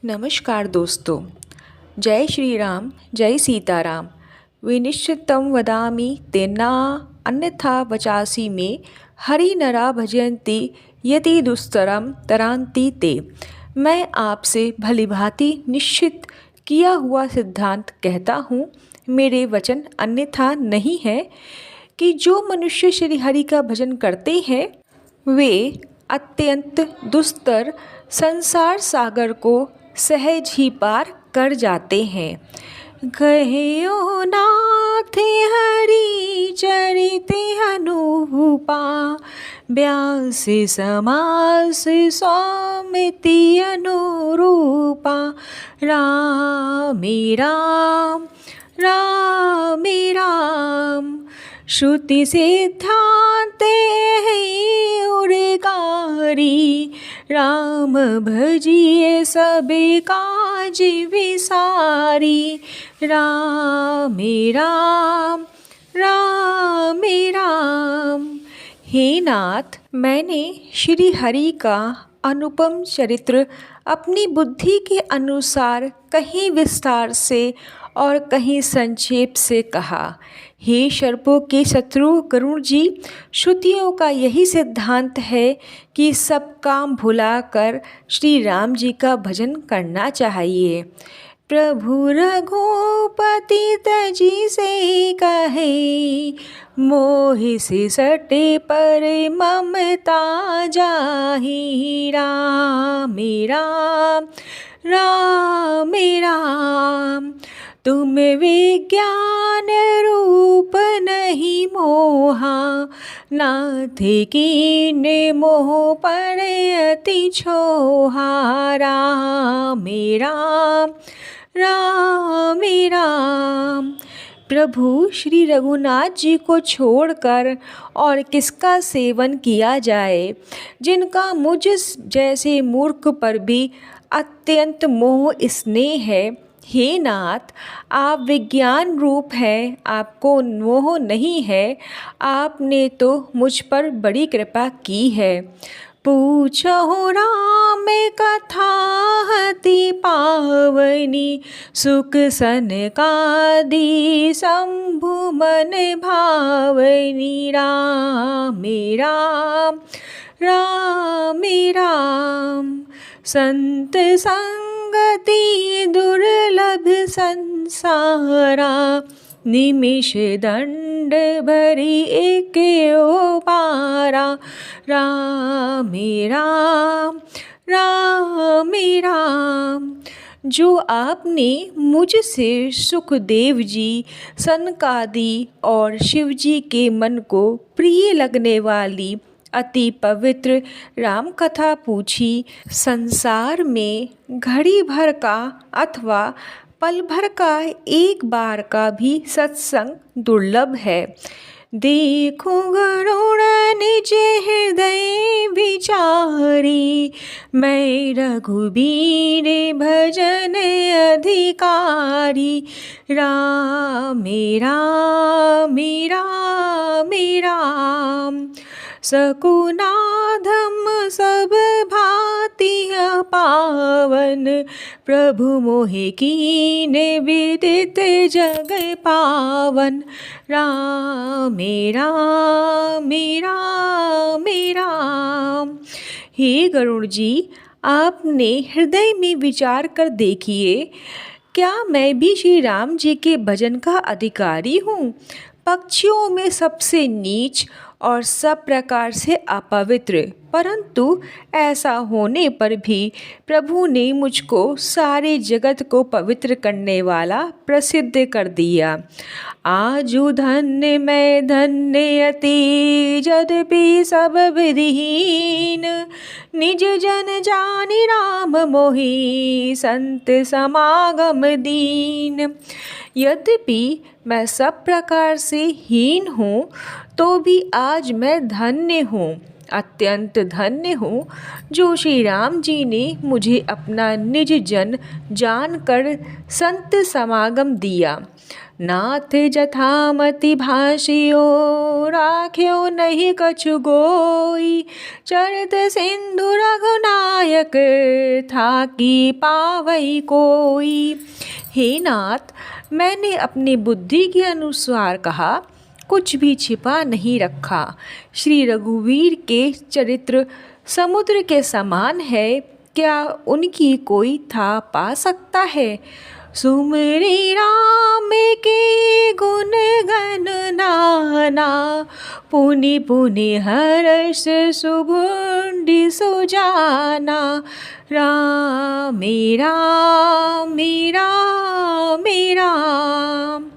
नमस्कार दोस्तों। जय श्री राम, जय सीताराम। विनिश्चितं वदामि तेना अन्यथा वचासि मे। हरि नरा भजन्ति यति दुस्तरम तरान्ति ते। मैं आपसे भलीभांति निश्चित किया हुआ सिद्धांत कहता हूँ, मेरे वचन अन्यथा नहीं है, कि जो मनुष्य श्री हरि का भजन करते हैं वे अत्यंत दुस्तर संसार सागर को सहज ही पार कर जाते हैं। कहियो नाथ हरि चरित अनुपा, व्यास समास सौमिति अनुरूपा। राम राम राम राम, श्रुति सिद्धांत है उरगारी। राम भजिए सब काज विसारी। राम राम राम राम। हे नाथ, मैंने श्री हरि का अनुपम चरित्र अपनी बुद्धि के अनुसार कहीं विस्तार से और कहीं संक्षेप से कहा। हे सर्पों के शत्रु गरुड़ जी, श्रुतियों का यही सिद्धांत है कि सब काम भुलाकर श्री राम जी का भजन करना चाहिए। प्रभु रघुपति तजी से कहे, मोहि से सटे पर ममता जाहि। राम राम राम राम, तुम विज्ञान रूप नहीं मोहा। नाथ कीन्ह मोह पर अति छोहा। राम राम राम राम। प्रभु श्री रघुनाथ जी को छोड़कर और किसका सेवन किया जाए, जिनका मुझ जैसे मूर्ख पर भी अत्यंत मोह स्नेह है। हे नाथ, आप विज्ञान रूप हैं, आपको मोह नहीं है। आपने तो मुझ पर बड़ी कृपा की है। पूछो राम कथा अति पावनी, सुख सनकादि शंभु मन भावनी। राम राम राम राम, संत संगति दुर्लभ संसारा। निमिष दंड भरी एक पारा। राम राम राम राम। जो आपने मुझसे सुखदेव जी, सनकादि और शिव जी के मन को प्रिय लगने वाली अति पवित्र राम कथा पूछी, संसार में घड़ी भर का अथवा पल भर का एक बार का भी सत्संग दुर्लभ है। देखो गरुड़ निज हृदय विचारी, मैं रघुबीर भजन अधिकारी। राम राम राम राम, सकुनाधम सब भांति पावन। प्रभु मोहि कीन्ह विदित जग पावन। राम राम राम राम। हे गरुड़ जी, आपने हृदय में विचार कर देखिए, क्या मैं भी श्री राम जी के भजन का अधिकारी हूँ? पक्षियों में सबसे नीच और सब प्रकार से अपवित्र, परंतु ऐसा होने पर भी प्रभु ने मुझको सारे जगत को पवित्र करने वाला प्रसिद्ध कर दिया। आजु धन्य मैं धन्य अति, यद्यपि सब विधिहीन। निज जन जानि राम मोहि, संत समागम दीन। यद्यपि मैं सब प्रकार से हीन हूँ, तो भी आज मैं धन्य हूँ, अत्यंत धन्य हूँ, जो श्री राम जी ने मुझे अपना निज जन जानकर संत समागम दिया। नाथ जथामति भाषियो राख्यो नहीं कछु गोई। चरित सिंधु रघुनायक था कि पावई कोई। हे नाथ, मैंने अपनी बुद्धि के अनुसार कहा, कुछ भी छिपा नहीं रखा। श्री रघुवीर के चरित्र समुद्र के समान है, क्या उनकी कोई था पा सकता है। सुमरि राम के गुण गण नाना, पुनि पुनि हर्ष सुभुंडि सुजाना। राम राम राम राम,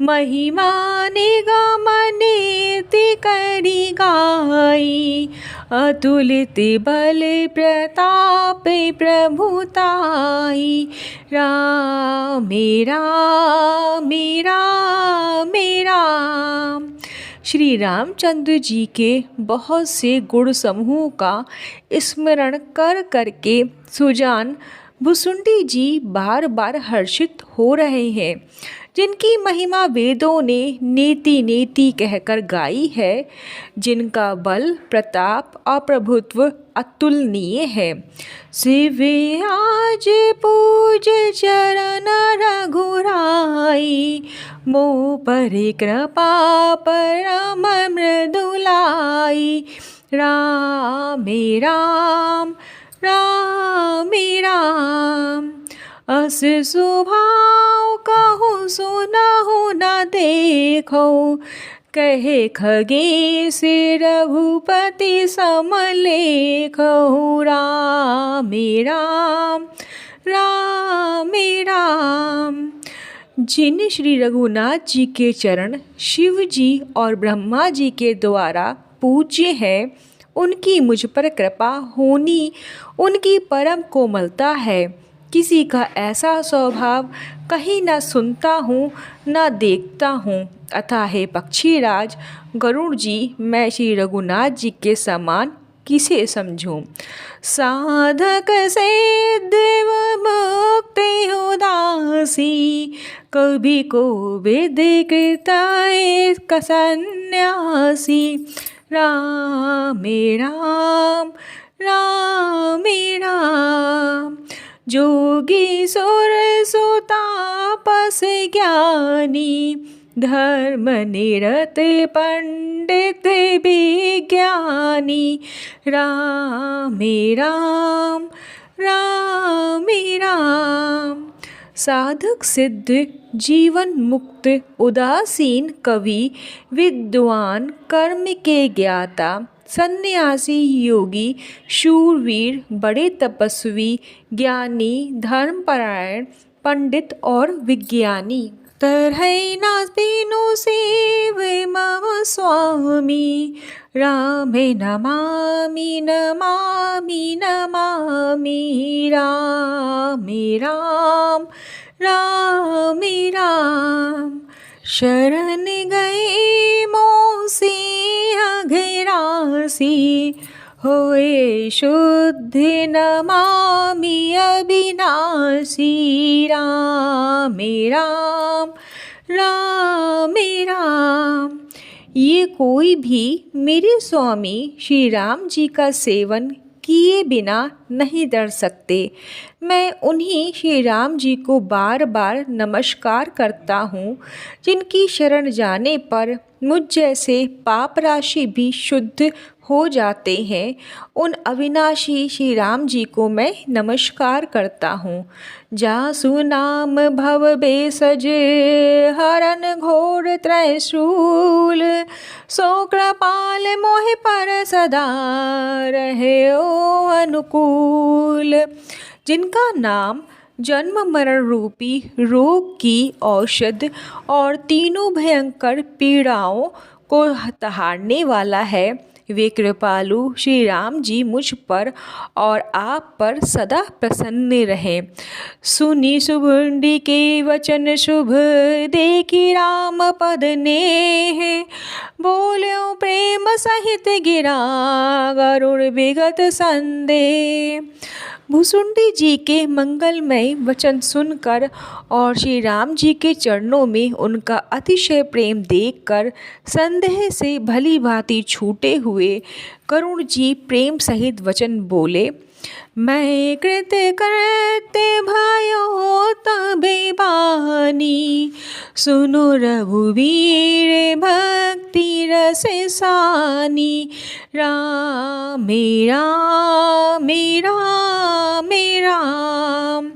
महिमा निगम नीति करि गाई। अतुलित बल प्रताप प्रभुताई। राम राम राम राम। श्री रामचंद्र जी के बहुत से गुण समूह का स्मरण कर करके सुजान भुसुंडी जी बार बार हर्षित हो रहे हैं, जिनकी महिमा वेदों ने नेति नेति कहकर गाई है, जिनका बल प्रताप और प्रभुत्व अतुलनीय है। शिव आज पूज चरण रघुराई, मोह पर कृपा परम मृदुलाई। राम राम राम राम, अस स्वभाव कहूँ सुनहु न देखो। कहे खगेश रघुपति समलेखहु। राम राम राम राम। जिन श्री रघुनाथ जी के चरण शिव जी और ब्रह्मा जी के द्वारा पूज्य हैं, उनकी मुझ पर कृपा होनी उनकी परम कोमलता है। किसी का ऐसा स्वभाव कहीं न सुनता हूँ न देखता हूँ। अतः हे पक्षीराज गरुड़ जी, मैं श्री रघुनाथ जी के समान किसे समझूं। साधक से देव मुक्ति उदासी, कभी को विद कृताय सन्यासी। राम राम राम राम, जोगी सुर सुतापस ज्ञानी। धर्म निरत पंडित विज्ञानी। राम राम राम राम, साधक सिद्ध जीवन मुक्त उदासीन कवि विद्वान कर्म के ज्ञाता सन्यासी योगी शूरवीर बड़े तपस्वी ज्ञानी धर्मपरायण पंडित और विज्ञानी। तरहै न तीनु सेव मम स्वामी। राम नमामि नमामि नमामि। राम राम राम राम, शरण गए मोसे अघरासी। होए शुद्ध नमामि अविनाशी। राम राम राम राम, ये कोई भी मेरे स्वामी श्री राम जी का सेवन किए बिना नहीं डर सकते। मैं उन्हीं श्री राम जी को बार बार नमस्कार करता हूँ, जिनकी शरण जाने पर मुझ जैसे पाप राशि भी शुद्ध हो जाते हैं। उन अविनाशी श्री राम जी को मैं नमस्कार करता हूँ। जासु नाम भव बेसज हरन घोर त्रैशूल। सो कृपाल मोहि पर सदा रहे ओ अनुकूल। जिनका नाम जन्म मरण रूपी रोग की औषध और तीनों भयंकर पीड़ाओं को हटाने वाला है, वे कृपालु श्री राम जी मुझ पर और आप पर सदा प्रसन्न रहें। सुनी सुबुंडी के वचन शुभ, देखी राम पद नेह, बोल्यो प्रेम सहित गिरा गरुड़ विगत संदेह। भुसुंडी जी के मंगलमय वचन सुनकर और श्री राम जी के चरणों में उनका अतिशय प्रेम देखकर संदेह से भली भांति छूटे हुए करुण जी प्रेम सहित वचन बोले। मैं कृत्य करते भयो तबे बानी, सुनो रघुवीर भक्ति रस सानी। राम राम राम राम,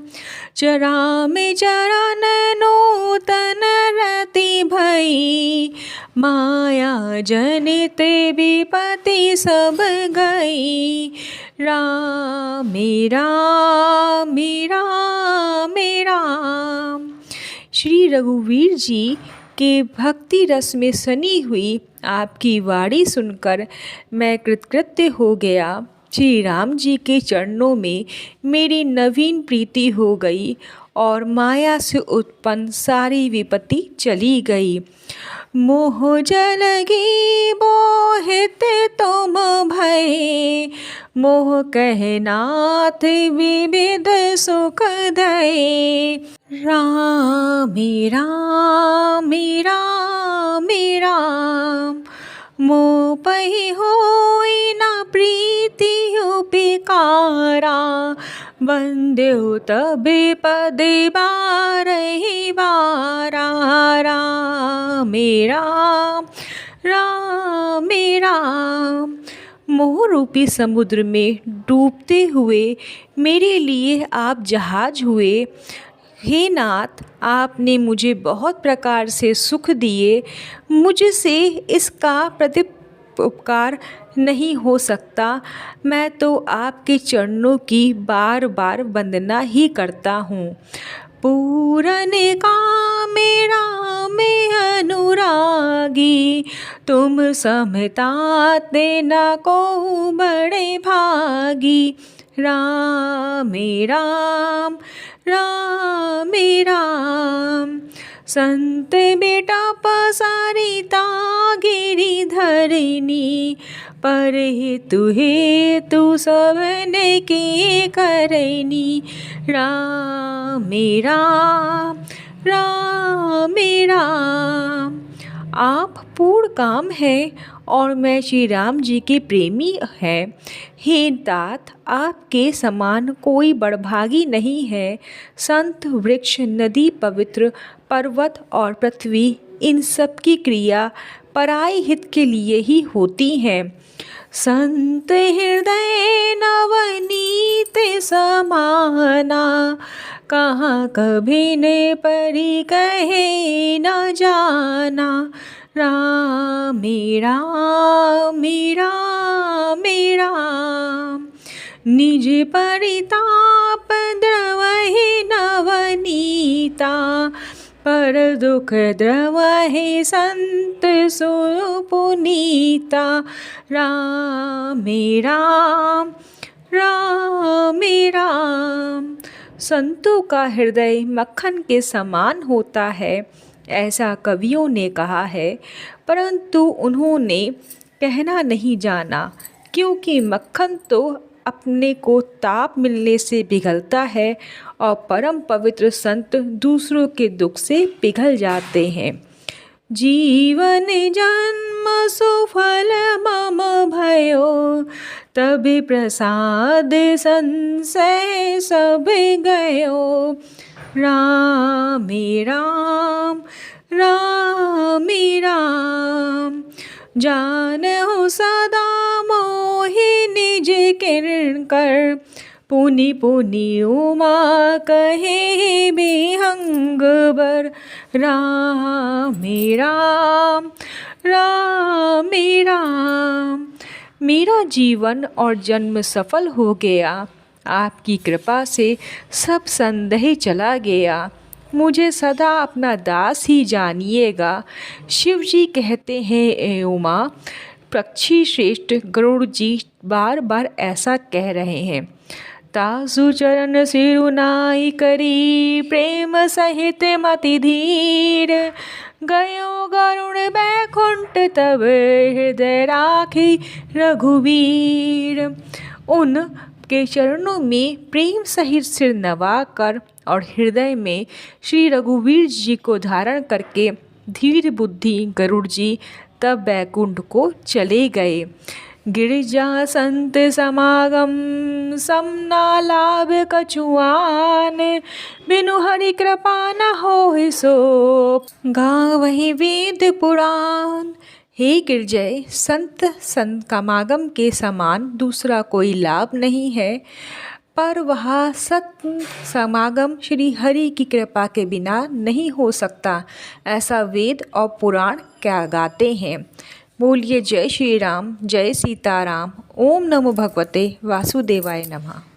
चराम चरण नूतन रति भई, माया जनित विपत्ति सब गई। राम राम राम राम। श्री रघुवीर जी के भक्ति रस में सनी हुई आपकी वाणी सुनकर मैं कृतकृत्य हो गया। श्री राम जी के चरणों में मेरी नवीन प्रीति हो गई और माया से उत्पन्न सारी विपत्ति चली गई। मोह जलगी मोहित तुम भय, मोह कहनाथ विविध सुख दय। राम राम राम राम, मोह पहि होई न प्रीति उपकारा, बंदेउ तबे पद बारहि बारा। राम राम राम राम, मोह रूपी समुद्र में डूबते हुए मेरे लिए आप जहाज हुए। हे नाथ, आपने मुझे बहुत प्रकार से सुख दिए, मुझसे इसका प्रत्युपकार नहीं हो सकता। मैं तो आपके चरणों की बार बार वंदना ही करता हूँ। पूरन काम में अनुरागी, तुम समताते न को बड़े भागी। राम राम राम राम, संत बेटा पसारिता गिरी धरनी, पर तुहे तू सबने के करनी। राम राम राम राम, आप पूर्ण काम है और मैं श्री राम जी के प्रेमी है। हे तात, आपके समान कोई बड़भागी नहीं है। संत, वृक्ष, नदी, पवित्र पर्वत और पृथ्वी, इन सब की क्रिया पराय हित के लिए ही होती है। संत हृदय नवनीत समाना, कहाँ कभी ने परी कहे न जाना। राम राम राम राम, निज परिताप द्रवहि नवनीता, पर दुख द्रवहि संत सुपुनीता। राम राम राम राम, संतों का हृदय मक्खन के समान होता है, ऐसा कवियों ने कहा है, परंतु उन्होंने कहना नहीं जाना, क्योंकि मक्खन तो अपने को ताप मिलने से पिघलता है और परम पवित्र संत दूसरों के दुख से पिघल जाते हैं। जीवन जन्म सुफल मम भयो, तभी प्रसाद संशय सब गयो। राम राम राम राम, जानहु सदा मोहि निज किरण कर, पुनि पुनि उमा कहे बिहंग बर। राम राम राम राम, मेरा जीवन और जन्म सफल हो गया। आपकी कृपा से सब संदेह चला गया। मुझे सदा अपना दास ही जानिएगा। शिव जी कहते हैं, ए उमा, पक्षी श्रेष्ठ गरुड़ जी बार बार ऐसा कह रहे हैं। तासु चरण सिरुनाई करी प्रेम सहित मति धीर, गयो गरुण बैकुंठ तब हृदय राखी रघुवीर। उन के चरणों में प्रेम सहित सिर नवाकर और हृदय में श्री रघुवीर जी को धारण करके धीर बुद्धि गरुड़ जी तब बैकुंठ को चले गए। गिरिजा संत समागम समना लाभ कछुआन, बिनु हरि कृपा न होय सो गावहि वेद पुराण। हे गिरजय, संत समागम के समान दूसरा कोई लाभ नहीं है, पर वह सत्य समागम श्री हरि की कृपा के बिना नहीं हो सकता, ऐसा वेद और पुराण क्या गाते हैं। बोलिए जय श्री राम, जय सीताराम। ओम नमो भगवते वासुदेवाय नमः।